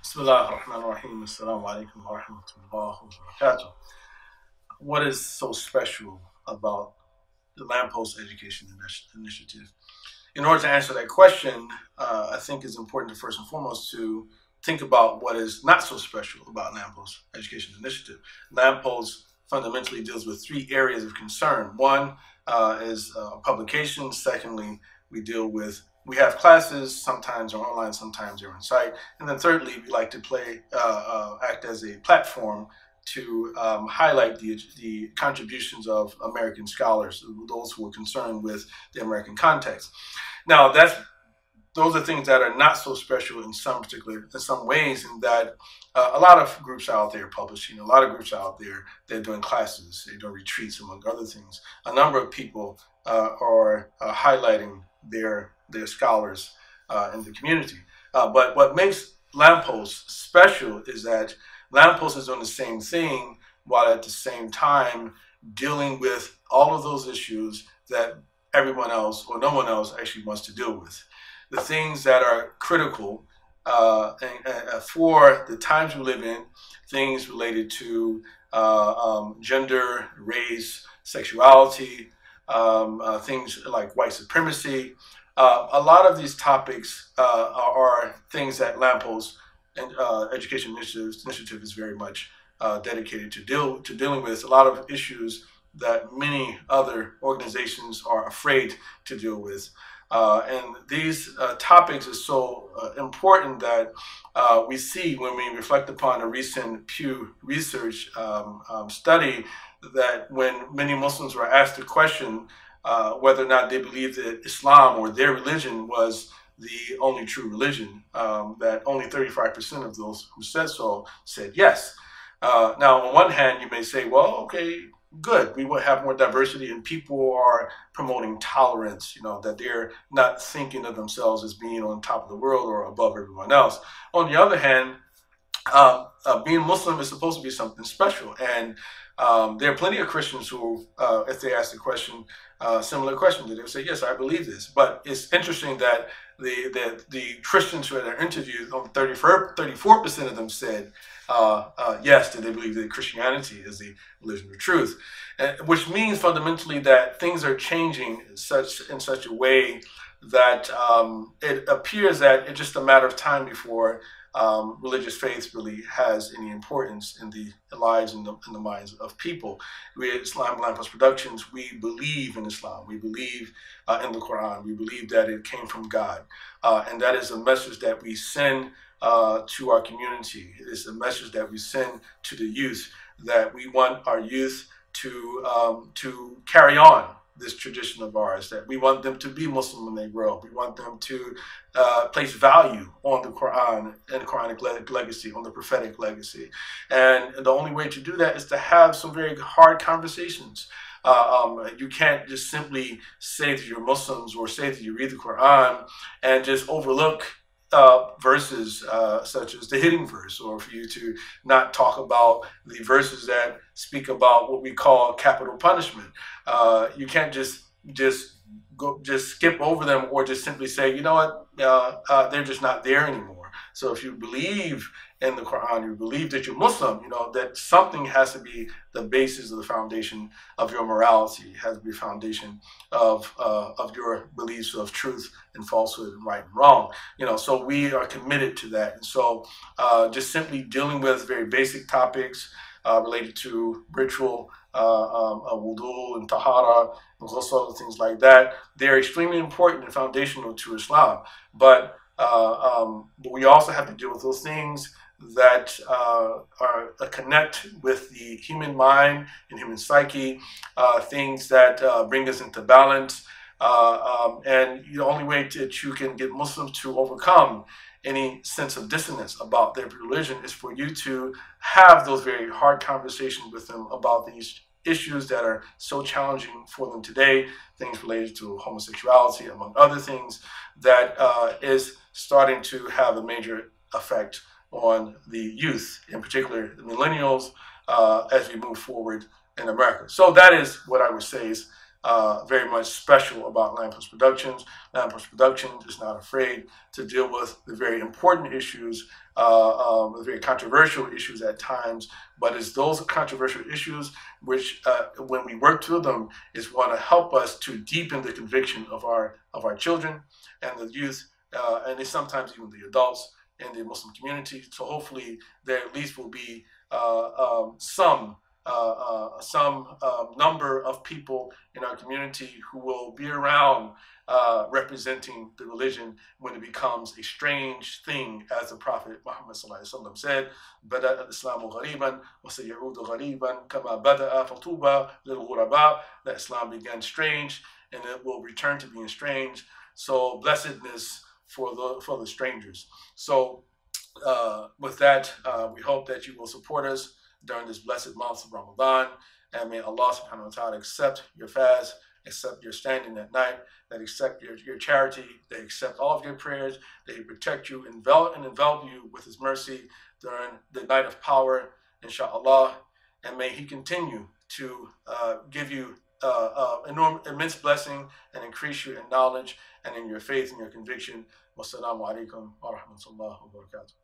Bismillah ar-Rahman ar-Rahim. Assalamu alaikum wa rahmatullahi wa barakatuh. What is so special about the Lamppost Education Initiative? In order to answer that question, I think it's important to first and foremost to think about what is not so special about Lamppost Education Initiative. Lamppost fundamentally deals with three areas of concern. One is publication. Secondly, we have classes, sometimes they're online, sometimes they're on site. And then thirdly, we like to act as a platform to highlight the contributions of American scholars, those who are concerned with the American context. Now, those are things that are not so special in some ways, in that a lot of groups out there publishing, a lot of groups out there, they're doing classes, they're doing retreats, among other things. A number of people are highlighting their scholars in the community. But what makes Lamppost special is that Lamppost is doing the same thing while at the same time dealing with all of those issues that everyone else or no one else actually wants to deal with. The things that are critical for the times we live in, things related to gender, race, sexuality, things like white supremacy. A lot of these topics are things that Lamppost Education Initiative is very much dedicated to dealing with. A lot of issues that many other organizations are afraid to deal with. And these topics are so important that we see when we reflect upon a recent Pew Research study, that when many Muslims were asked the question whether or not they believed that Islam or their religion was the only true religion, that only 35% of those who said so said yes. Now, on one hand, you may say, well, okay, good, we will have more diversity and people are promoting tolerance, that they're not thinking of themselves as being on top of the world or above everyone else. On the other hand, being Muslim is supposed to be something special. And there are plenty of Christians who, if they ask the question, similar question, they will say, yes, I believe this. But it's interesting that the Christians who are interviewed, 34% of them said, yes, that they believe that Christianity is the religion of truth, which means fundamentally that things are changing in such a way that it appears that it's just a matter of time before religious faith really has any importance in the lives and the minds of people. We at Islam Lamppost Productions, we believe in Islam. We believe in the Quran. We believe that it came from God. And that is a message that we send to our community. It is a message that we send to the youth, that we want our youth to carry on this tradition of ours, that we want them to be Muslim when they grow up. We want them to place value on the Quran and Quranic legacy, on the prophetic legacy. And the only way to do that is to have some very hard conversations. You can't just simply say that you're Muslims or say that you read the Quran and just overlook verses such as the hitting verse, or for you to not talk about the verses that speak about what we call capital punishment. You can't just skip over them, or just simply say, you know what, they're just not there anymore. So if you believe in the Quran, you believe that you're Muslim, that something has to be the basis of the foundation of your morality. It has to be a foundation of your beliefs of truth and falsehood and right and wrong. So we are committed to that. And so just simply dealing with very basic topics related to ritual, wudu and tahara and ghusl, things like that, they're extremely important and foundational to Islam. But we also have to deal with those things that connect with the human mind and human psyche, things that bring us into balance. And the only way that you can get Muslims to overcome any sense of dissonance about their religion is for you to have those very hard conversations with them about these issues that are so challenging for them today, things related to homosexuality, among other things, that is starting to have a major effect on the youth, in particular the millennials, as we move forward in America. So that is what I would say is very much special about Lamppost Productions. Lamppost Productions is not afraid to deal with the very important issues, the very controversial issues at times, but it's those controversial issues which, when we work through them, is want to help us to deepen the conviction of our children and the youth, and sometimes even the adults in the Muslim community. So hopefully there at least will be some number of people in our community who will be around representing the religion when it becomes a strange thing, as the Prophet Muhammad said, "Bada al-Islamu ghariban wa sayaudu ghariban kama bada'a fatuba lil ghuraba." That Islam began strange and it will return to being strange. So blessedness for the strangers. So with that, we hope that you will support us during this blessed month of Ramadan, and may Allah subhanahu wa ta'ala accept your fast, accept your standing at night, that accept your charity, that accept all of your prayers, that He protect you, envelop you with His mercy during the night of power, inshallah, and may He continue to give you immense blessing and increase you in knowledge and in your faith and your conviction. Wassalamu alaikum wa rahmatullahi wa barakatuh.